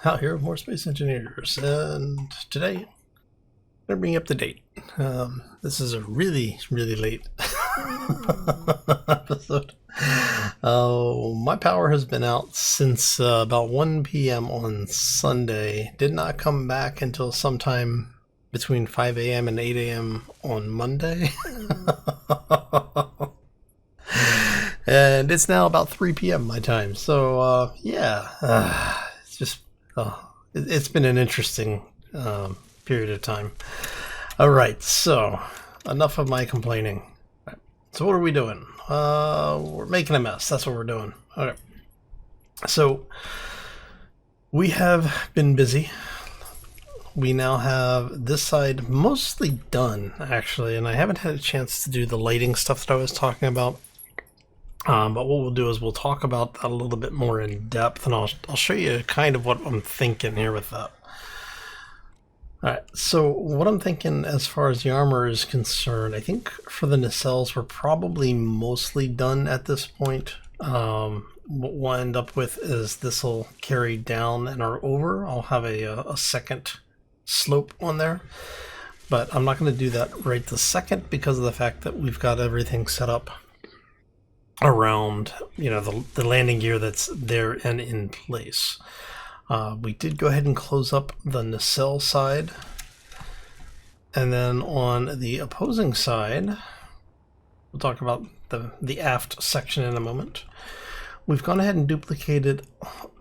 Out here with more space engineers, and today I'm gonna bring you up to date. This is a really late episode. My power has been out since about 1 p.m. on Sunday. Did not come back until sometime between 5 a.m. and 8 a.m. on Monday. And it's now about 3 p.m. my time. So it's just it's been an interesting period of time. All right, so enough of my complaining. So what are we doing? We're making a mess. That's what we're doing. Okay. So we have been busy. We now have this side mostly done, actually, and I haven't had a chance to do the lighting stuff that I was talking about. But what we'll do is we'll talk about that a little bit more in depth, and I'll show you kind of what I'm thinking here with that. Alright, so what I'm thinking as far as the armor is concerned, I think for the nacelles we're probably mostly done at this point. What we'll end up with is this will carry down and or over. I'll have a second slope on there, but I'm not going to do that right this second because of the fact that we've got everything set up around, you know, the landing gear that's there and in place. We did go ahead and close up the nacelle side, and then on the opposing side, we'll talk about the aft section in a moment. We've gone ahead and duplicated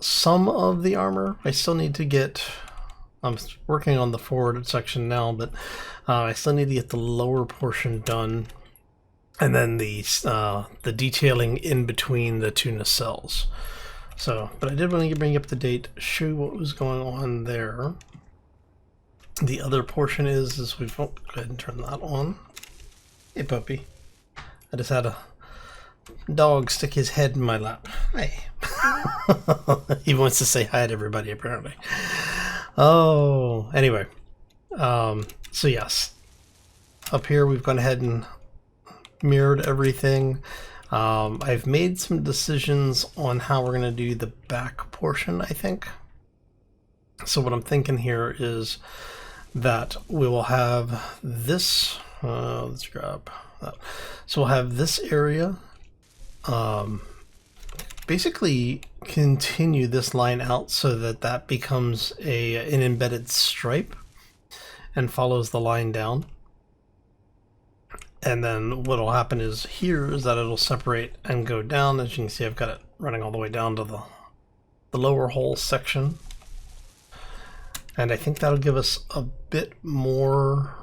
some of the armor. I still need to get, I'm working on the forward section now, but I still need to get the lower portion done. And then the detailing in between the two nacelles. So, but I did want to bring you up to date, show you what was going on there. The other portion is we've go ahead and turn that on. Hey puppy. I just had a dog stick his head in my lap. Hey. He wants to say hi to everybody apparently. Oh, anyway. So yes. Up here we've gone ahead and mirrored everything. I've made some decisions on how we're going to do the back portion, I think. So what I'm thinking here is that we will have this, let's grab that. So we'll have this area, basically continue this line out so that that becomes an embedded stripe and follows the line down. And then what will happen is here is that it'll separate and go down. As you can see, I've got it running all the way down to the lower hole section. And I think that'll give us a bit more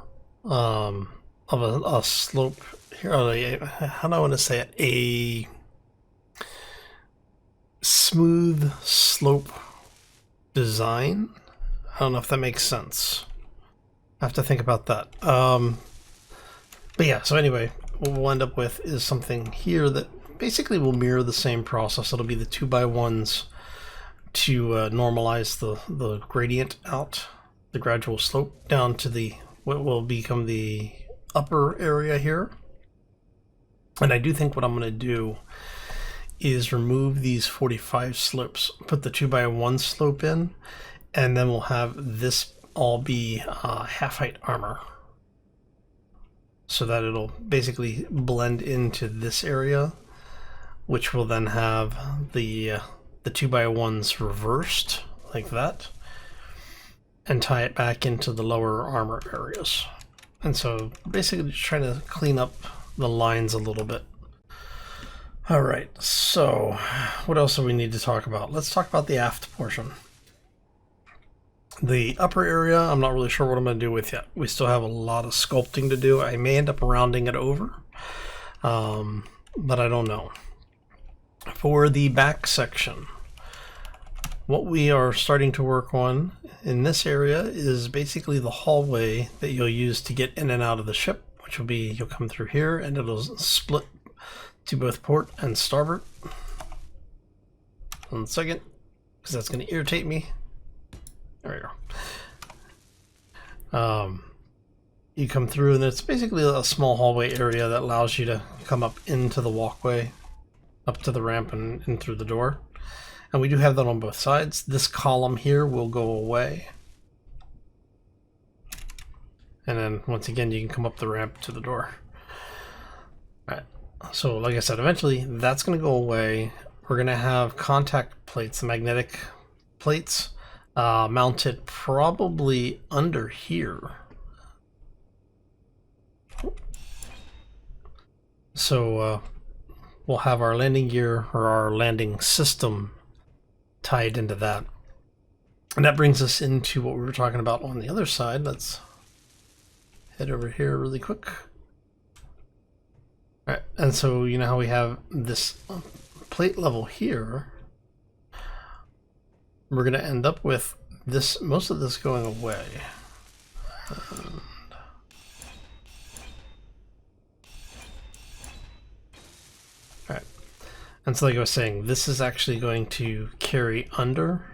of a slope here. How do I want to say it? A smooth slope design. I don't know if that makes sense. I have to think about that. But yeah, so anyway, what we'll end up with is something here that basically will mirror the same process. It'll be the 2x1s to normalize the gradient out, the gradual slope down to what will become the upper area here. And I do think what I'm going to do is remove these 45 slopes, put the 2x1 slope in, and then we'll have this all be half-height armor. So that it'll basically blend into this area, which will then have the 2x1s reversed like that, and tie it back into the lower armor areas. And so basically just trying to clean up the lines a little bit. All right, so what else do we need to talk about? Let's talk about the aft portion. The upper area, I'm not really sure what I'm going to do with yet. We still have a lot of sculpting to do. I may end up rounding it over, but I don't know. For the back section, what we are starting to work on in this area is basically the hallway that you'll use to get in and out of the ship, which will be, you'll come through here and it'll split to both port and starboard. 1 second, because that's going to irritate me. There we go. You come through and it's basically a small hallway area that allows you to come up into the walkway, up to the ramp and in through the door. And we do have that on both sides. This column here will go away. And then once again, you can come up the ramp to the door. All right. So like I said, eventually that's going to go away. We're going to have contact plates, the magnetic plates, mounted probably under here. So we'll have our landing gear or our landing system tied into that. And that brings us into what we were talking about on the other side. Let's head over here really quick. All right, and so you know how we have this plate level here. We're going to end up with this, most of this going away. All right, and so like I was saying, this is actually going to carry under.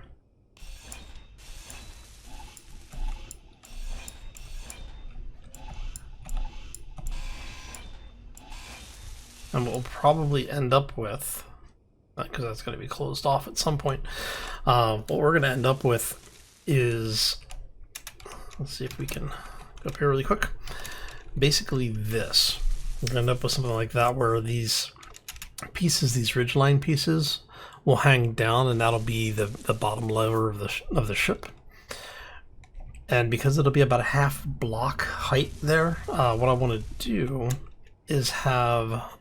And what we'll probably end up with, because that's going to be closed off at some point, what we're going to end up with is, let's see if we can go up here really quick. Basically this. We're going to end up with something like that where these pieces, these ridgeline pieces, will hang down, and that'll be the bottom layer of the ship. And because it'll be about a half block height there, what I want to do is have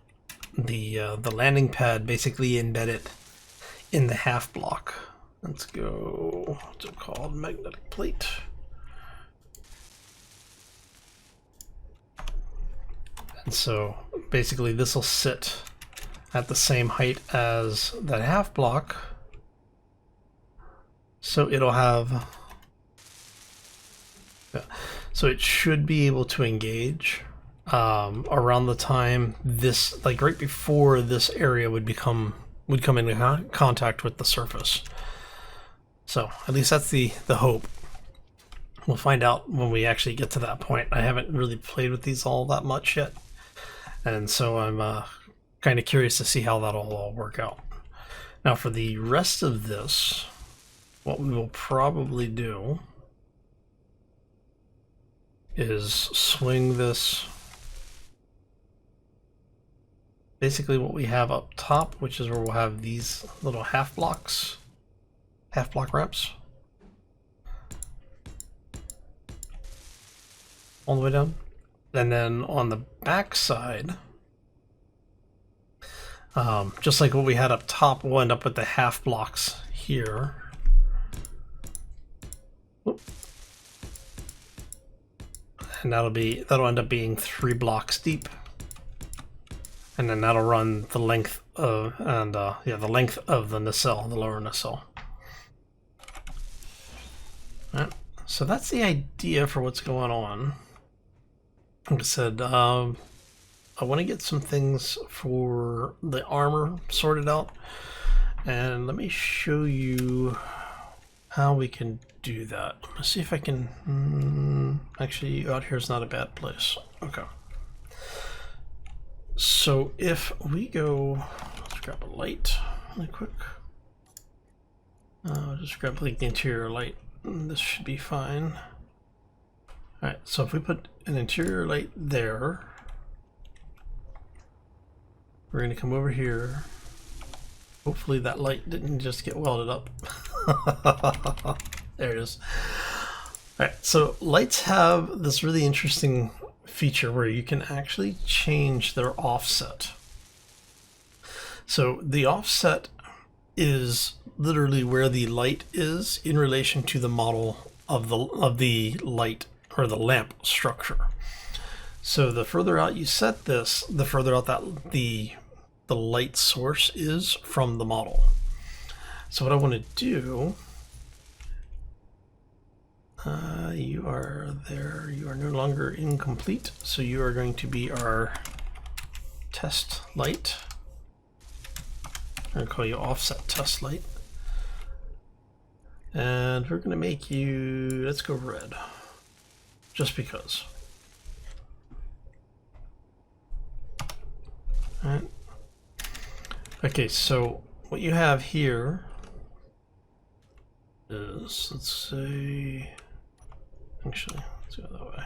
the landing pad basically embedded in the half block. Let's go, what's it called? Magnetic plate. And so basically this will sit at the same height as that half block. So it'll have, yeah, so it should be able to engage around the time this, like right before this area would come into contact with the surface. So at least that's the hope. We'll find out when we actually get to that point. I haven't really played with these all that much yet, and so I'm kind of curious to see how that'll all work out. Now for the rest of this, what we will probably do is swing this, basically what we have up top, which is where we'll have these little half block ramps all the way down. And then on the back side, just like what we had up top, we'll end up with the half blocks here. Whoop. And that'll end up being 3 blocks deep. And then that'll run the length of, the length of the nacelle, the lower nacelle. All right, so that's the idea for what's going on. Like I said, I want to get some things for the armor sorted out, and let me show you how we can do that. Let's see if I can, actually out here is not a bad place. Okay. So if we go, let's grab a light really quick. Just grab like the interior light. This should be fine. All right, so if we put an interior light there, we're gonna come over here. Hopefully that light didn't just get welded up. There it is. All right, so lights have this really interesting feature where you can actually change their offset. So the offset is literally where the light is in relation to the model of the light or the lamp structure. So the further out you set this, the further out that the light source is from the model. So what I want to do, you are there, you are no longer incomplete, so you are going to be our test light. I'm going to call you offset test light. And we're going to make you, let's go red, just because. All right. Okay, so what you have here is, let's say, actually, let's go that way.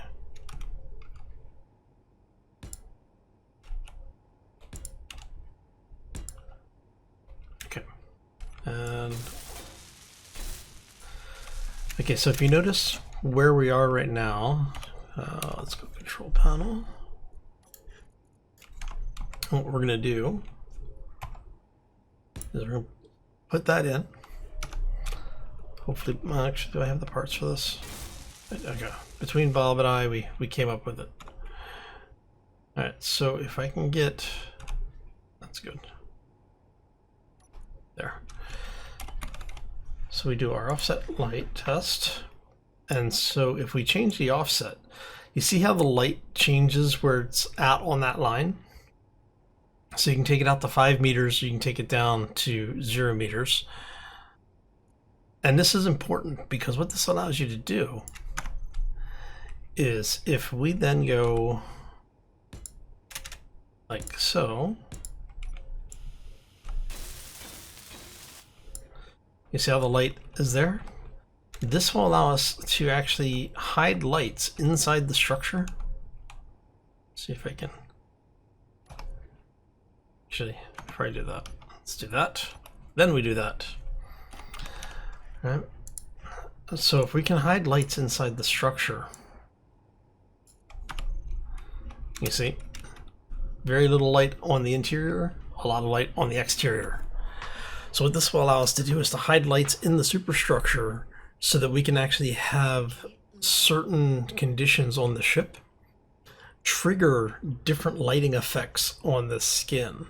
Okay, and okay, so if you notice where we are right now, let's go control panel. What we're going to do is we're going to put that in. Hopefully, well, actually, do I have the parts for this? Okay, between Bob and I, we came up with it. All right, so if I can get, that's good. There. So we do our offset light test. And so if we change the offset, you see how the light changes where it's at on that line? So you can take it out to 5 meters, you can take it down to 0 meters. And this is important because what this allows you to do is if we then go like so, you see how the light is there? This will allow us to actually hide lights inside the structure. See if I can. Actually, before I do that, let's do that. Then we do that. All right. So if we can hide lights inside the structure, you see, very little light on the interior, a lot of light on the exterior. So what this will allow us to do is to hide lights in the superstructure so that we can actually have certain conditions on the ship trigger different lighting effects on the skin.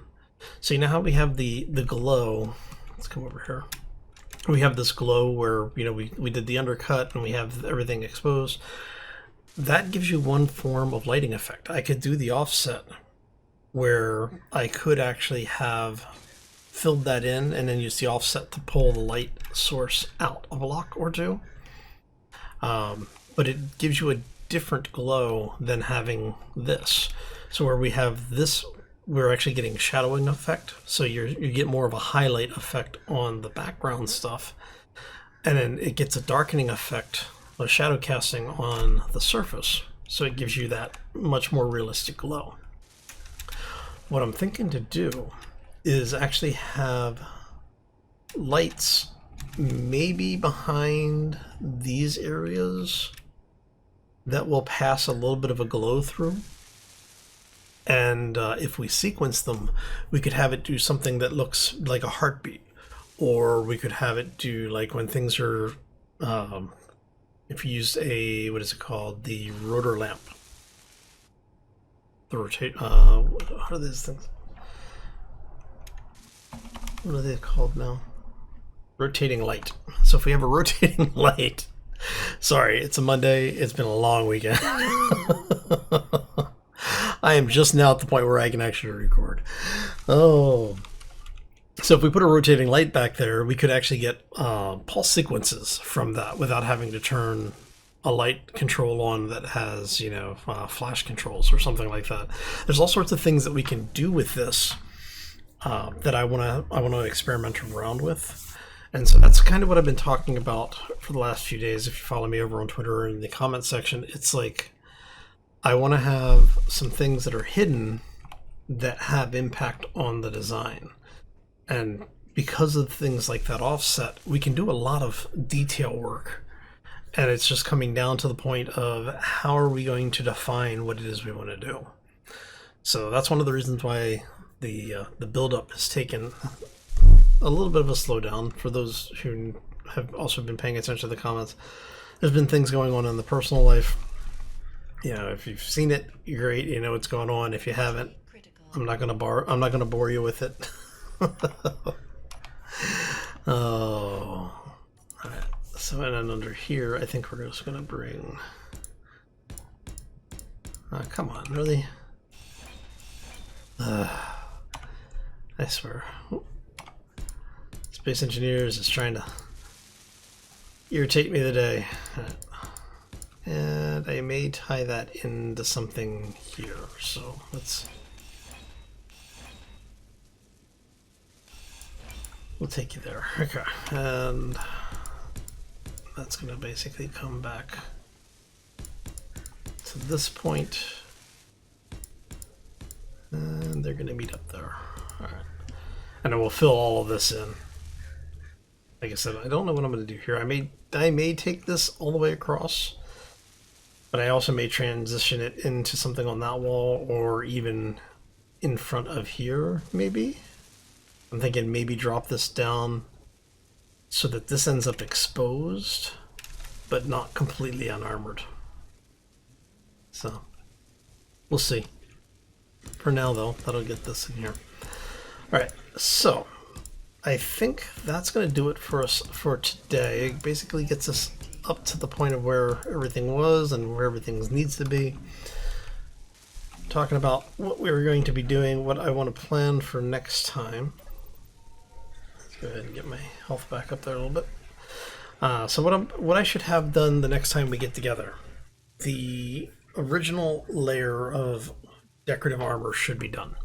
So you know how we have the glow. Let's come over here. We have this glow where, you know, we did the undercut and we have everything exposed. That gives you one form of lighting effect. I could do the offset where I could actually have filled that in and then use the offset to pull the light source out of a block or two. But it gives you a different glow than having this. So where we have this, we're actually getting shadowing effect. So you get more of a highlight effect on the background stuff. And then it gets a darkening effect, a shadow casting on the surface. So it gives you that much more realistic glow. What I'm thinking to do is actually have lights maybe behind these areas that will pass a little bit of a glow through. And if we sequence them, we could have it do something that looks like a heartbeat. Or we could have it do like when things are, if you use a, what is it called? The rotor lamp. The rotate, what are these things? What are they called now? Rotating light. So if we have a rotating light, sorry, it's a Monday, it's been a long weekend. I am just now at the point where I can actually record. Oh. So if we put a rotating light back there, we could actually get pulse sequences from that without having to turn a light control on that has, you know, flash controls or something like that. There's all sorts of things that we can do with this that I want to experiment around with. And so that's kind of what I've been talking about for the last few days. If you follow me over on Twitter or in the comment section, it's like I want to have some things that are hidden that have impact on the design. And because of things like that offset, we can do a lot of detail work. And it's just coming down to the point of how are we going to define what it is we want to do. So that's one of the reasons why the build-up has taken a little bit of a slowdown. For those who have also been paying attention to the comments, there's been things going on in the personal life. You know, if you've seen it, great. You know what's going on. If you haven't, I'm not gonna bore you with it. Oh, all right. So and then under here, I think we're just gonna bring. Come on, really? I swear. Space Engineers is trying to irritate me today. And I may tie that into something here. So we'll take you there. Okay. And that's going to basically come back to this point, and they're going to meet up there. All right, and then we'll fill all of this in. Like I said, I don't know what I'm going to do here. I may take this all the way across, but I also may transition it into something on that wall, or even in front of here, maybe. I'm thinking maybe drop this down so that this ends up exposed, but not completely unarmored. So, we'll see. For now, though, that'll get this in here. Alright, so I think that's going to do it for us for today. It basically gets us up to the point of where everything was and where everything needs to be. Talking about what we were going to be doing, what I want to plan for next time. Let's go ahead and get my health back up there a little bit. So what I should have done the next time we get together, the original layer of decorative armor should be done,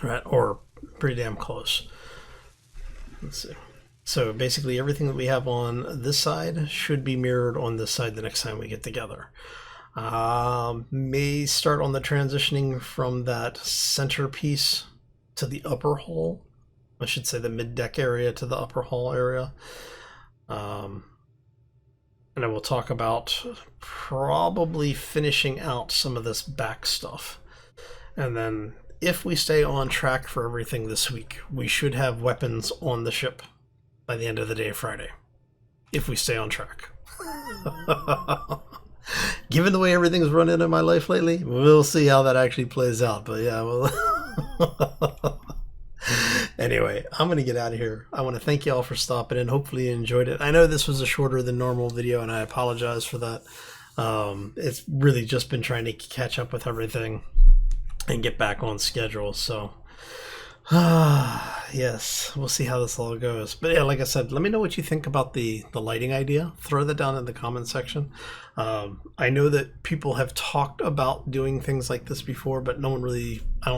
right? Or pretty damn close. Let's see. So basically everything that we have on this side should be mirrored on this side the next time we get together. May start on the transitioning from that center piece to the upper hull. I should say the mid-deck area to the upper hull area. And I will talk about probably finishing out some of this back stuff. And then if we stay on track for everything this week, we should have weapons on the ship by the end of the day Friday. If we stay on track. Given the way everything's running in my life lately, we'll see how that actually plays out. But yeah, well... Anyway, I'm going to get out of here. I want to thank you all for stopping in. Hopefully you enjoyed it. I know this was a shorter than normal video, and I apologize for that. It's really just been trying to catch up with everything and get back on schedule. So, yes, we'll see how this all goes. But yeah, like I said, let me know what you think about the lighting idea. Throw that down in the comment section. I know that people have talked about doing things like this before, but no one really, I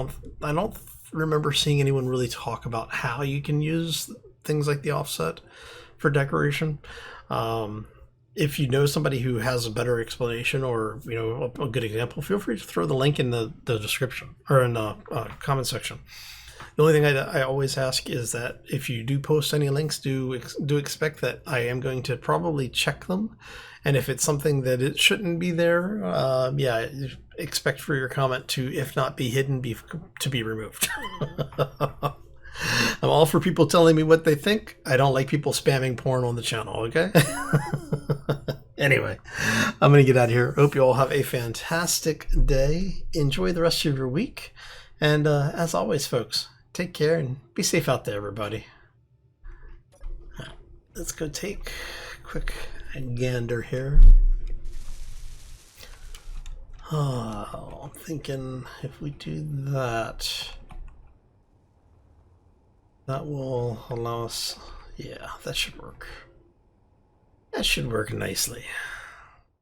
don't remember seeing anyone really talk about how you can use things like the offset for decoration. If you know somebody who has a better explanation or a good example, feel free to throw the link in the description or in the comment section. The only thing I always ask is that if you do post any links, do expect that I am going to probably check them, and if it's something that it shouldn't be there, yeah, expect for your comment to, if not be hidden, to be removed. I'm all for people telling me what they think. I don't like people spamming porn on the channel, okay? Anyway, I'm going to get out of here. Hope you all have a fantastic day. Enjoy the rest of your week. And as always, folks, take care and be safe out there, everybody. Let's go take a quick gander here. I'm thinking if we do that, that will allow us, yeah, that should work. That should work nicely.